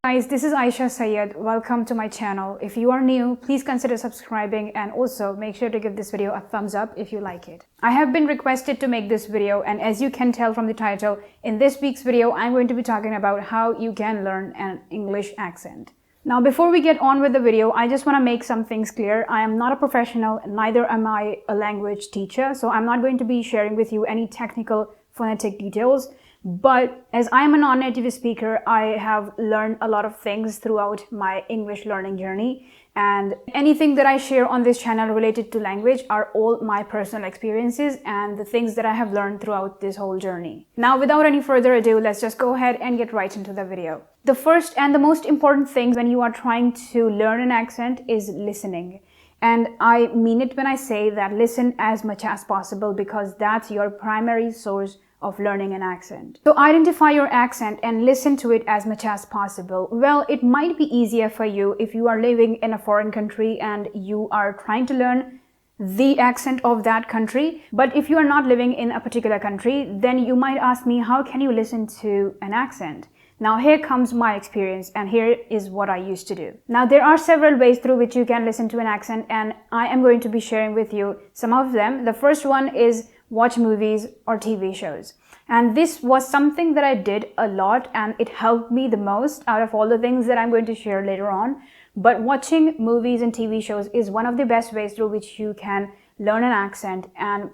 Guys, this is Ayesha Syed. Welcome to my channel. If you are new, please consider subscribing and also make sure to give this video a thumbs up if you like it. I have been requested to make this video, and as you can tell from the title, in this week's video, I'm going to be talking about how you can learn an English accent. Now, before we get on with the video, I just want to make some things clear. I am not a professional, neither am I a language teacher, so I'm not going to be sharing with you any technical phonetic details. But as I'm a non-native speaker, I have learned a lot of things throughout my English learning journey. And anything that I share on this channel related to language are all my personal experiences and the things that I have learned throughout this whole journey. Now, without any further ado, let's just go ahead and get right into the video. The first and the most important thing when you are trying to learn an accent is listening. And I mean it when I say that listen as much as possible, because that's your primary source of learning an accent. So identify your accent and listen to it as much as possible. Well, it might be easier for you if you are living in a foreign country and you are trying to learn the accent of that country. But if you are not living in a particular country, then you might ask me, how can you listen to an accent? Now, here comes my experience, and here is what I used to do. Now, there are several ways through which you can listen to an accent, and I am going to be sharing with you some of them. The first one is watch movies or TV shows. And this was something that I did a lot, and it helped me the most out of all the things that I'm going to share later on. But watching movies and TV shows is one of the best ways through which you can learn an accent. And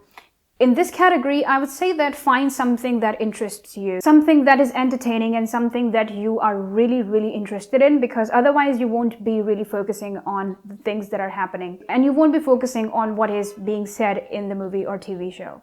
in this category, I would say that find something that interests you, something that is entertaining and something that you are really interested in, because otherwise you won't be really focusing on the things that are happening and you won't be focusing on what is being said in the movie or TV show.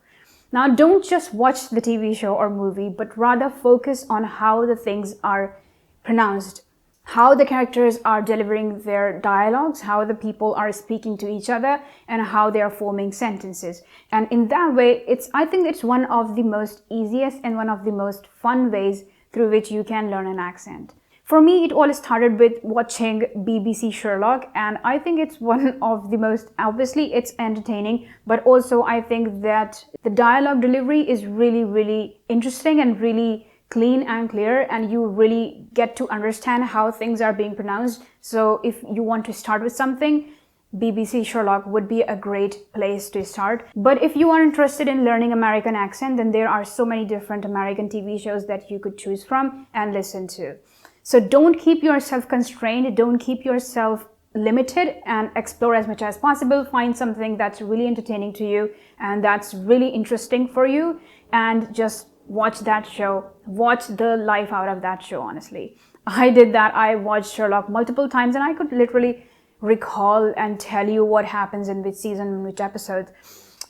Now, don't just watch the TV show or movie, but rather focus on how the things are pronounced, how the characters are delivering their dialogues, how the people are speaking to each other, and how they are forming sentences. And in that way, I think it's one of the most easiest and one of the most fun ways through which you can learn an accent. For me, it all started with watching BBC Sherlock, and I think it's one of the most, obviously it's entertaining, but also I think that the dialogue delivery is really interesting and really clean and clear, and you really get to understand how things are being pronounced. So if you want to start with something, BBC Sherlock would be a great place to start. But if you are interested in learning American accent, then there are so many different American TV shows that you could choose from and listen to. So don't keep yourself constrained, don't keep yourself limited, and explore as much as possible. Find something that's really entertaining to you and that's really interesting for you, and just watch that show. Watch the life out of that show, honestly. I did that. I watched Sherlock multiple times and I could literally recall and tell you what happens in which season, in which episode.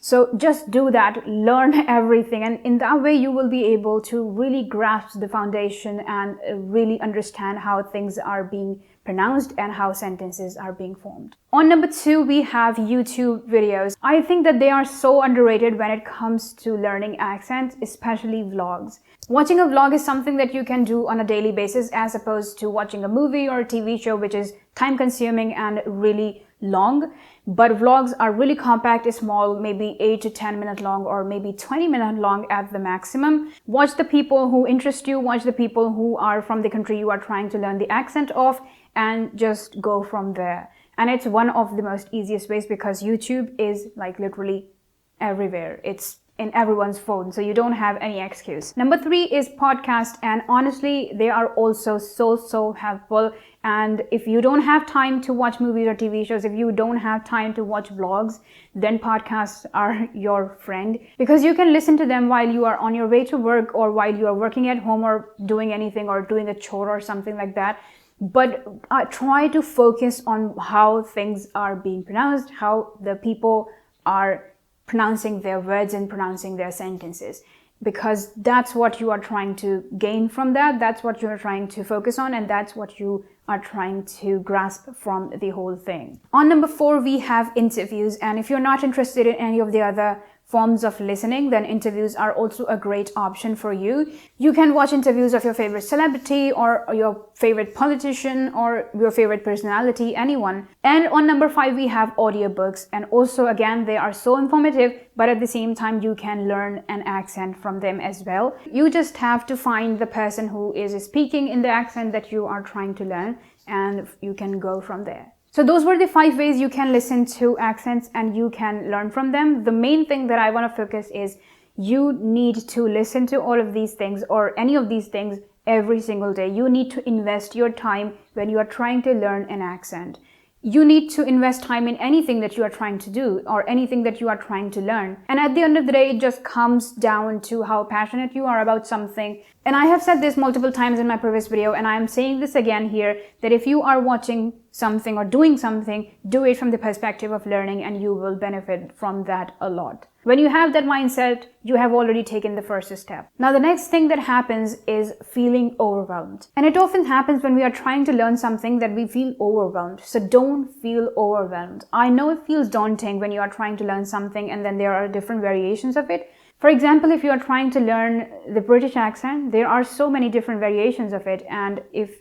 So just do that, learn everything, and in that way you will be able to really grasp the foundation and really understand how things are being pronounced and how sentences are being formed. On number 2, we have YouTube videos. I think that they are so underrated when it comes to learning accents, especially vlogs. Watching a vlog is something that you can do on a daily basis, as opposed to watching a movie or a TV show, which is time consuming and really long. But vlogs are really compact, small, maybe 8 to 10 minutes long, or maybe 20 minutes long at the maximum. Watch the people who interest you, watch the people who are from the country you are trying to learn the accent of, and just go from there. And it's one of the most easiest ways, because YouTube is like literally everywhere. It's in everyone's phone, so you don't have any excuse. Number 3 is podcast, and honestly, they are also so helpful. And if you don't have time to watch movies or TV shows, if you don't have time to watch vlogs, then podcasts are your friend, because you can listen to them while you are on your way to work, or while you are working at home, or doing anything, or doing a chore or something like that. But try to focus on how things are being pronounced, how the people are pronouncing their words and pronouncing their sentences, because that's what you are trying to gain from that. That's what you're trying to focus on, and that's what you are trying to grasp from the whole thing. On number 4, we have interviews, and if you're not interested in any of the other forms of listening, then interviews are also a great option for you. You can watch interviews of your favorite celebrity or your favorite politician or your favorite personality, anyone. And on number 5, we have audiobooks. And also, again, they are so informative, but at the same time, you can learn an accent from them as well. You just have to find the person who is speaking in the accent that you are trying to learn, and you can go from there. So those were the 5 ways you can listen to accents and you can learn from them. The main thing that I want to focus is you need to listen to all of these things or any of these things every single day. You need to invest your time when you are trying to learn an accent. You need to invest time in anything that you are trying to do or anything that you are trying to learn. And at the end of the day, it just comes down to how passionate you are about something. And I have said this multiple times in my previous video, and I am saying this again here, that if you are watching something or doing something, do it from the perspective of learning and you will benefit from that a lot. When you have that mindset, you have already taken the first step. Now, the next thing that happens is feeling overwhelmed. And it often happens when we are trying to learn something that we feel overwhelmed. So don't feel overwhelmed. I know it feels daunting when you are trying to learn something and then there are different variations of it. For example, if you are trying to learn the British accent, there are so many different variations of it. And if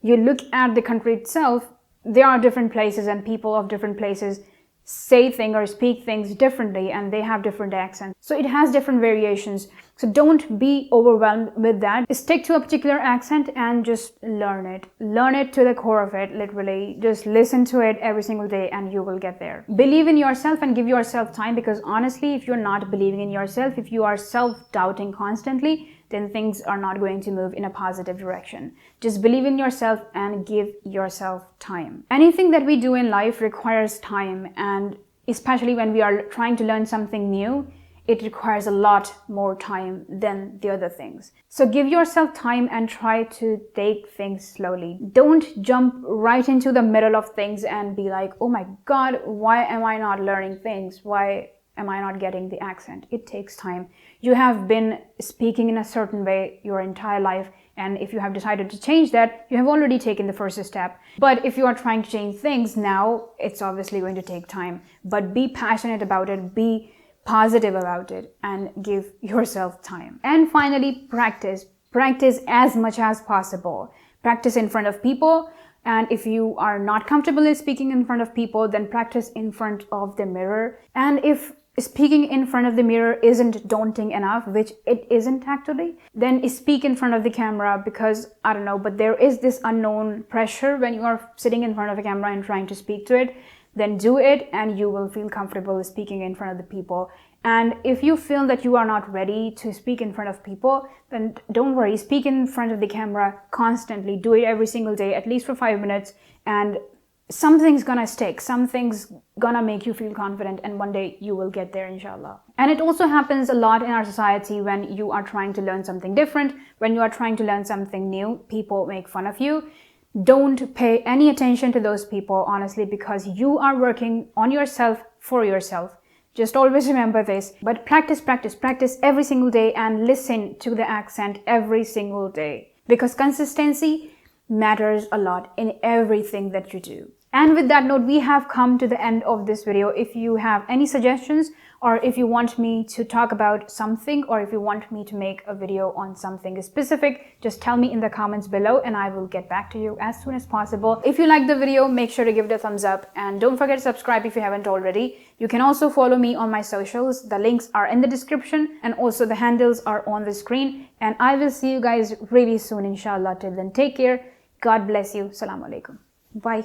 you look at the country itself, there are different places and people of different places say things or speak things differently and they have different accents. So it has different variations. So don't be overwhelmed with that. Stick to a particular accent and just learn it. Learn it to the core of it, literally. Just listen to it every single day and you will get there. Believe in yourself and give yourself time, because honestly, if you're not believing in yourself, if you are self-doubting constantly, then things are not going to move in a positive direction. Just believe in yourself and give yourself time. Anything that we do in life requires time, and especially when we are trying to learn something new, it requires a lot more time than the other things. So give yourself time and try to take things slowly. Don't jump right into the middle of things and be like, oh my God, why am I not learning things? Why am I not getting the accent? It takes time. You have been speaking in a certain way your entire life, and if you have decided to change that, you have already taken the first step. But if you are trying to change things now, it's obviously going to take time. But be passionate about it, be positive about it, and give yourself time. And finally, practice. Practice as much as possible. Practice in front of people. And if you are not comfortable in speaking in front of people, then practice in front of the mirror. And if speaking in front of the mirror isn't daunting enough, which it isn't actually, then speak in front of the camera, because I don't know, but there is this unknown pressure when you are sitting in front of a camera and trying to speak to it. Then do it and you will feel comfortable speaking in front of the people. And if you feel that you are not ready to speak in front of people, then don't worry, speak in front of the camera constantly. Do it every single day, at least for 5 minutes, and something's gonna stick, something's gonna make you feel confident, and one day you will get there, inshallah. And it also happens a lot in our society when you are trying to learn something different, when you are trying to learn something new, people make fun of you. Don't pay any attention to those people, honestly, because you are working on yourself for yourself. Just always remember this. But practice every single day and listen to the accent every single day, because consistency matters a lot in everything that you do. And with that note, we have come to the end of this video. If you have any suggestions, or if you want me to talk about something, or if you want me to make a video on something specific, just tell me in the comments below and I will get back to you as soon as possible. If you like the video, make sure to give it a thumbs up and don't forget to subscribe if you haven't already. You can also follow me on my socials. The links are in the description and also the handles are on the screen. And I will see you guys really soon, inshallah. Till then, take care. God bless you. Assalamu alaikum. Bye.